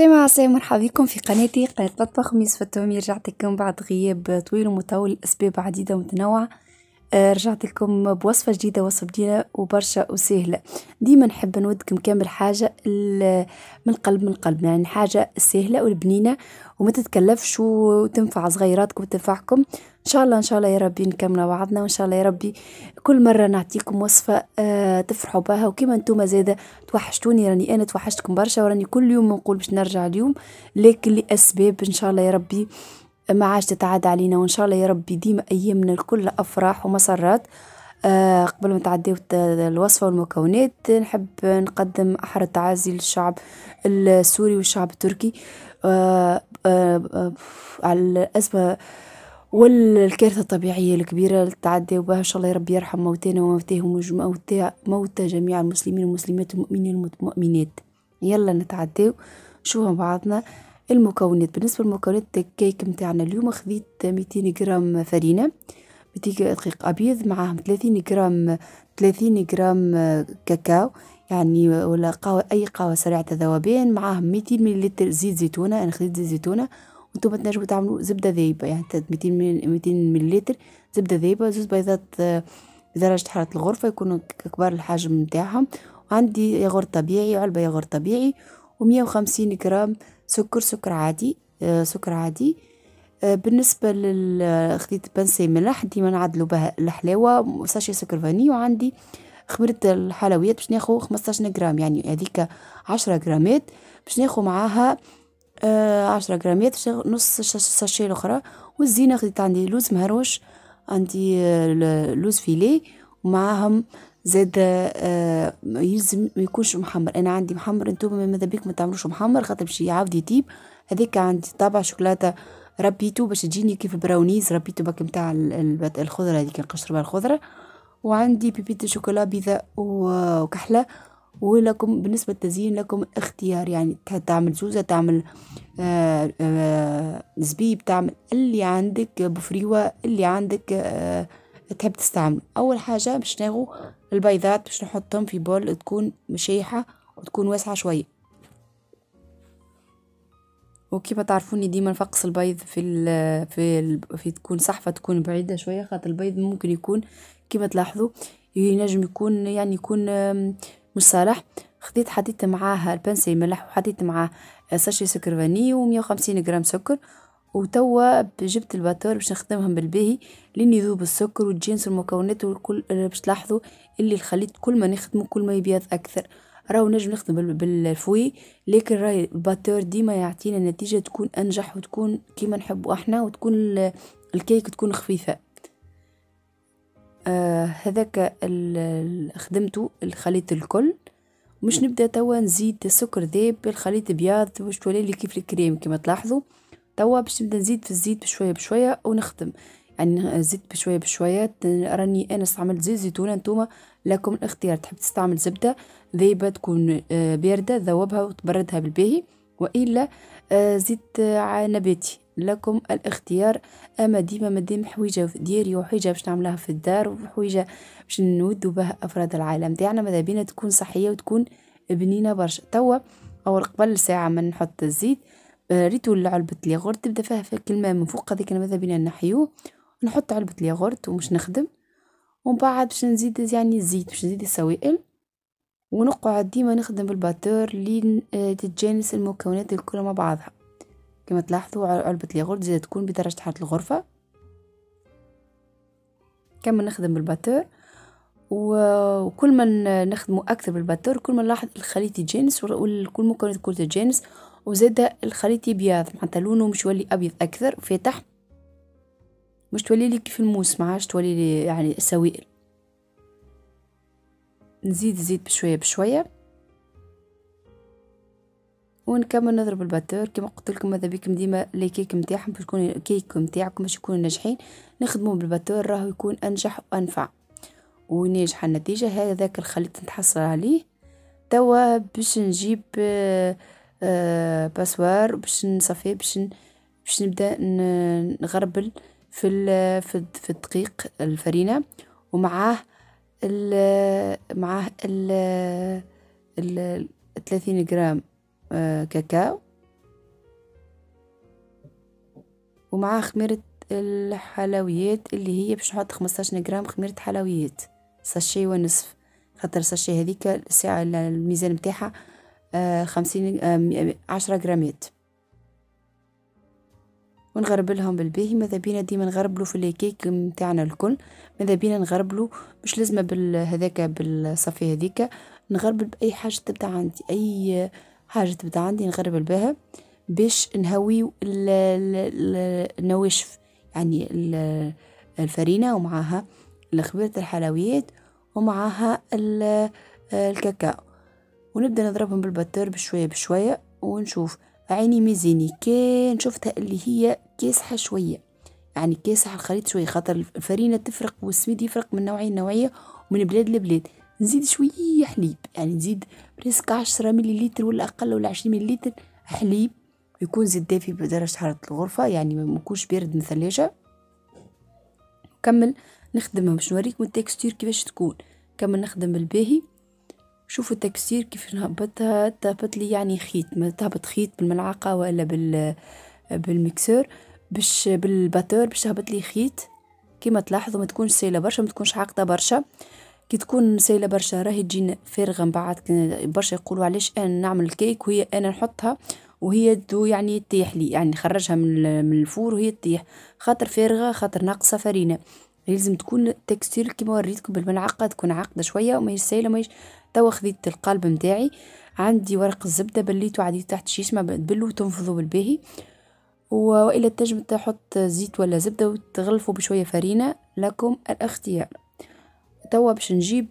السلام مرحبا بكم في قناة مطبخ ميس فتومي. رجعت لكم بعد غياب طويل ومطول لأسباب عديدة ومتنوعة. رجعت لكم بوصفة جديدة، وصفة جديدة وبرشا وسهلة. ديما نحب نودكم كامل حاجة من قلب يعني حاجة سهلة والبنينة وما تتكلفش وتنفع صغيراتكم وتنفعكم ان شاء الله يا ربي. نكمل بعضنا وان شاء الله يا ربي كل مرة نعطيكم وصفة تفرحوا بها. وكما انتم زاده توحشتوني، راني انا توحشتكم برشا، وراني كل يوم نقول باش نرجع اليوم، لكن لاسباب ان شاء الله يا ربي ما عادش تتعدى علينا. وان شاء الله يا ربي ديما ايامنا الكل افراح ومسرات. قبل ما تعديو الوصفة والمكونات، نحب نقدم أحر التعازي للشعب السوري والشعب التركي على الأزمة والكارثة الطبيعية الكبيرة اللي تعديو بها. إن شاء الله يا ربي يرحم موتانا وموتاهم موتى جميع المسلمين والمسلمات والمؤمنين والمؤمنات. يلا نتعداو شو مع بعضنا المكونات. بالنسبة للمكونات الكيك متاعنا اليوم خذيت 200 جرام فرينة، 200 دقيق أبيض، معاهم 30 جرام كاكاو يعني ولا قهوة، أي قهوة سريعة الذوبان. معاهم 200 مليلتر زيت زيتونة، أنا خذيت زيت زيتونة، وانتم تنجموا تعملوا زبدة ذايبة يعني 200 مليلتر زبدة ذايبة. زوز بيضات بدرجة حرارة الغرفة يكونوا كبار الحجم متاعهم. وعندي ياغورت طبيعي، علبة ياغورت طبيعي، و150 جرام سكر عادي، سكر عادي. بالنسبة خديت بنسي ملح ديما نعدلوا بها الحلاوة، ساشي سكر فاني. وعندي خمرة الحلويات باش ناخو 15 جرام، يعني هذيك 10 جرامات باش ناخو معاها 10 جرامات نص ساشي الأخرى. والزينة خديت عندي لوز مهروش، عندي لوز فيلي، ومعاهم زاد يلزم ما يكونش محمر. انا عندي محمر، انتم ماذا بيك ما تعملوش محمر خاطر باش يعاود يطيب. هذيك عندي طابع شوكولاته ربيتو باش تجيني كيف براونيز، ربيتو باك نتاع الخضره هذيك نقشر بها الخضره. وعندي بيبيت شوكولا بيضاء وكحله. ولكم بالنسبه للتزيين لكم اختيار، يعني تعمل زوزه، تعمل زبيب، تعمل اللي عندك، بفريوه اللي عندك تحب تستعمل. اول حاجه باش ناخذ البيضات باش نحطهم في بول تكون مشيحه وتكون واسعه شويه. وكيما تعرفوني ديما نفقس البيض في تكون صحفه تكون بعيده شويه، خاطر البيض ممكن يكون كيما تلاحظوا ينجم يكون يعني يكون مش صالح. خديت حطيت معاها البنسي ملح، وحطيت معاه ساشي سكر فاني و150 جرام سكر. وتوا جبت الباتور باش نخدمهم بالباهي لين يذوب السكر وتجانس المكونات والكل. باش تلاحظوا اللي الخليط كل ما نخدمه كل ما يبيض اكثر. راهو نجم نخدم بالفوي، لكن راهي الباتور ديما يعطينا نتيجة تكون انجح وتكون كيما نحبوا احنا، وتكون الكيك تكون خفيفة. هذاك خدمته الخليط الكل. مش نبدا توا نزيد السكر ذاب الخليط بياض باش تولي لي كيف الكريم كيما تلاحظوا. توا باش نبدا نزيد في الزيت بشويه بشويه ونخدم، يعني زيت بشويه بشويه. راني انا استعملت زيت زيتونه، نتوما لكم الاختيار، تحب تستعمل زبده ذايبه تكون بارده ذوبها وتبردها بالباهي، والا زيت نباتي، لكم الاختيار. اما ديما مادام حويجه دياري وحويجه باش نعملها في الدار وحويجه باش نودوا بها افراد العائله متاعنا، ماذا بينا تكون صحيه وتكون بنينه برشا. توا اول قبل ساعه ما نحط الزيت ريتو علبة الياغورت تبدا فيها الماء من فوق، هذيك ماذا بينا نحيوه، نحط علبة الياغورت ومش نخدم. ومن بعد باش نزيد يعني الزيت، باش نزيد السوائل، ونقعد ديما نخدم بالباتور لين تتجانس المكونات الكل مع بعضها. كما تلاحظوا علبة الياغورت زي تكون بدرجة حرارة الغرفة. كما نخدم بالباتور وكل ما نخدمه اكثر بالباتور كل ما نلاحظ الخليط يتجانس وكل مكونات الكل تتجانس، وزاد الخليط يبيض معناتها لونه مش ولي ابيض اكثر فاتح، مش تولي لي كيف الموس، ما عادش تولي لي يعني سوائل. نزيد الزيت بشويه بشويه ونكمل نضرب الباتور. كما قلت لكم ماذا بكم ديما لي كيك نتاعهم باش يكون الكيك نتاعكم باش يكونوا ناجحين نخدموا بالباتور، راهو يكون انجح وانفع وناجح النتيجه. هذاك الخليط نتحصل عليه. توا باش نجيب باسوار باش نصفيه، باش نبدا نغربل في الدقيق الفرينه، ومعاه معاه ال 30 جرام كاكاو ومعاه خميرة الحلويات اللي هي باش نحط 15 جرام خميرة حلويات، ساشي ونصف، خاطر ساشي هذيك الساعة الميزان متاعها 50 10 جرامات. ونغربلهم بالباهي. ماذا بينا ديما نغربلو في الكيك متاعنا الكل، ماذا بينا نغربلو مش لازمه هذاك بالصفي هذيك، نغربل باي حاجه تبدا عندي، اي حاجه تبدا عندي نغربل بها باش نهوي النواشف، يعني الفرينه ومعاها خميرة الحلويات ومعاها الكاكاو، ونبدا نضربهم بالباتور بشويه بشويه ونشوف. عيني ميزيني كان شفتها اللي هي كاسحة شوية، يعني كاسح الخليط شوية، خاطر الفرينة تفرق والسميد يفرق من نوعية لنوعية ومن بلاد لبلاد. نزيد شوية حليب، يعني نزيد بريسك 10 مليلتر ولا أقل ولا 20 مليلتر حليب، يكون زيت دافي بدرجة حرارة الغرفة، يعني ما يكونش بارد من ثلاجة. كمل نخدمها باش نوريكم التكستير كيفاش تكون. كمل نخدم بالباهي. شوفوا التكسير كيف نهبطها، تهبط لي يعني خيط، ما تهبط خيط بالملعقة ولا بالمكسور، باش بالباتور باش تهبط لي خيط. كما تلاحظوا ما تكونش سايله برشا، ما تكونش عاقده برشا. كي تكون سايله برشا راهي تجينا فارغه من بعد. برشا يقولوا علاش انا نعمل الكيك وهي انا نحطها وهي دو يعني تطيح لي، يعني نخرجها من الفور وهي تطيح، خاطر فارغه، خاطر ناقصه فرينه. لازم تكون التكستير كما وريتكم بالملعقه تكون عاقده شويه وما سايله ما توا خذيت القالب متاعي، عندي ورق الزبده بليته عديت تحت الشيشمه تبلوا وتنفضوا بالباهي، والا تنجم تحط زيت ولا زبده وتغلفوا بشويه فرينه، لكم الاختيار. توا باش نجيب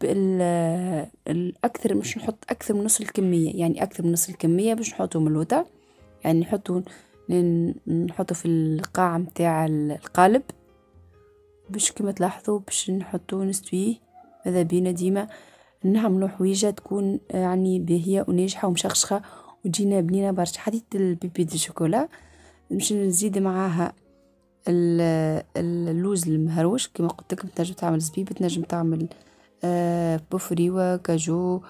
الاكثر، مش نحط اكثر من نص الكميه، يعني اكثر من نص الكميه باش نحطه من اللوطه، يعني نحطه في القاع متاع القالب باش كما تلاحظوا باش نحطوه نستويه. ماذا بينا ديما نعملوا حويجه تكون يعني باهيه وناجحه ومشخشخه وتجينا بنينه برشا. حطيت البيبي دي شوكولا، باش نزيد معاها اللوز المهروش كما قلت لكم، تنجم تعمل زبيب، تنجم تعمل بوفريوه كاجو،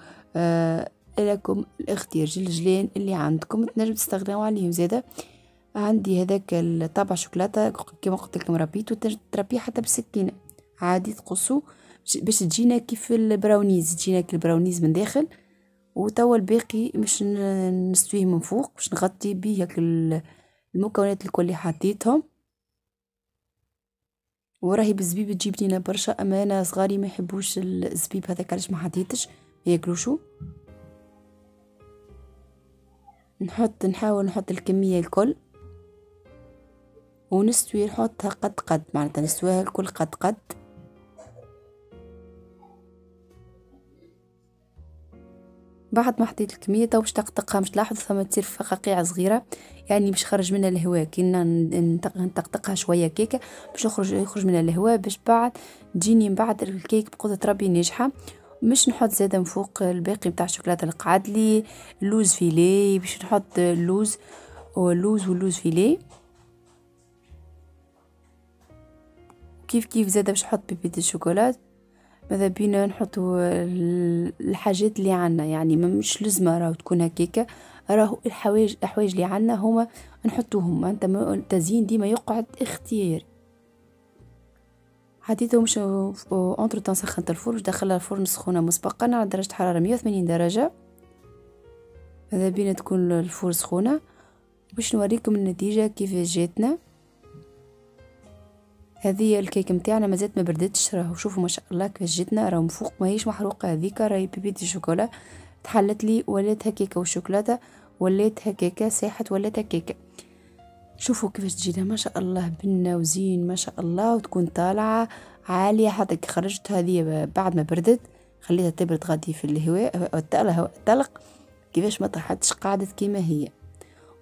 لكم الاختيار. جلجلين اللي عندكم تنجم تستخدموا عليهم. زاده عندي هذاك الطابع شوكولاته كما قلت لكم ربيته، تنجم تربيه حتى بالسكينه عادي، تقصوا باش تجينا كيف البراونيز، تجينا البراونيز من داخل. وتوا الباقي باش نستويه من فوق، باش نغطي بيه هاك المكونات الكل اللي حطيتهم. وراهي بالزبيب تجيب لينا برشا، اما انا صغاري ما يحبوش الزبيب هذاك علاش ما حطيتش، ياكلوشو. نحاول نحط الكميه الكل ونستوي، نحطها قد معناتها نستويها الكل قد. بعد ما حطيت الكميه تو باش تقطقها، مش تلاحظوا ثم تصير فقاقيع صغيره، يعني باش خرج منها الهواء. كي نطقطقها شويه كيكه باش يخرج منها الهواء، باش بعد تجيني من بعد الكيك بقدرة ربي ناجحه. مش نحط زاده من فوق الباقي نتاع الشوكولاته اللي قعد لي اللوز فيلي، باش نحط اللوز واللوز فيلي كيف زاده باش نحط بيبي الشوكولاته. ماذا بينا نحطوا الحاجات اللي عنا، يعني مش لازمه راهو تكون هكاكا، راهو الحوايج اللي عنا هما نحطوهم. انت التزيين ديما يقعد اختياري. حطيتهم مش اونتر طون سخنت الفرن، دخلها الفرن سخونه مسبقا على درجه حراره 180 درجه. ماذا بينا تكون الفرن سخونه باش نوريكم النتيجه كيف جاتنا. هذه الكيكه متاعنا مازالت ما بردتش، راهو شوفوا ما شاء الله كيفاش جاتنا، راهو من فوق ماهيش محروقه، هذيك راهي بيبي دي شوكولا تحلت لي ولات هكاكا، والشوكولاته ولات هكاكا ساحت ولات هكاكا. شوفوا كيفاش تجينا ما شاء الله بنه وزين ما شاء الله، وتكون طالعه عاليه. حتى خرجت هذه بعد ما بردت خليتها تبرد غادي في الهواء الطلق كيفاش ما طاحتش، قعدت كيما هي.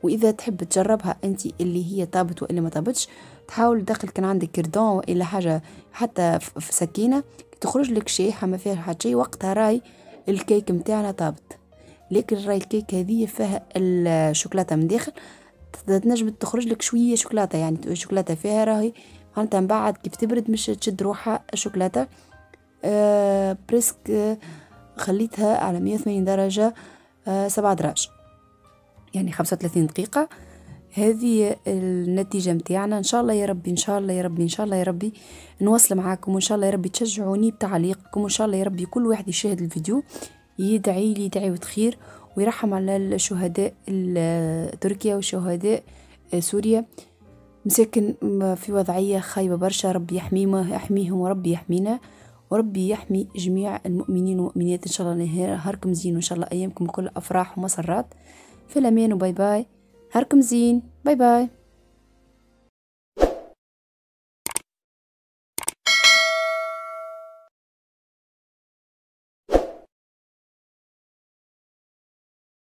واذا تحب تجربها انت اللي هي طابت والا ما طابتش، تحاول داخل كان عندك كردون والا حاجه حتى في سكينه تخرج لك شيحه ما فيها حتى شيء، وقتها راي الكيك متاعنا طابت. لكن راي الكيك هذه فيها الشوكولاته من داخل، تنجم تخرج لك شويه شوكولاته، يعني الشوكولاته فيها راهي معناتها من بعد كيف تبرد مش تشد روحها الشوكولاته. بريسك خليتها على 180 درجه 7 دراج، يعني 35 دقيقه. هذه النتيجة متاعنا. إن شاء الله يا ربي، إن شاء الله يا ربي، إن شاء الله يا ربي نواصل معاكم، وإن شاء الله يا ربي تشجعوني بتعليقكم، وإن شاء الله يا ربي كل واحد يشاهد الفيديو يدعي لي دعوة خير ويرحم على الشهداء تركيا وشهداء سوريا، مساكن في وضعية خايبة برشا. ربي يحميهم وربي يحمينا وربي يحمي جميع المؤمنين والمؤمنات. إن شاء الله نهاركم زين، وإن شاء الله أيامكم كل أفراح ومسرات. في الأمان وباي باي. نهاركم زين، باي باي.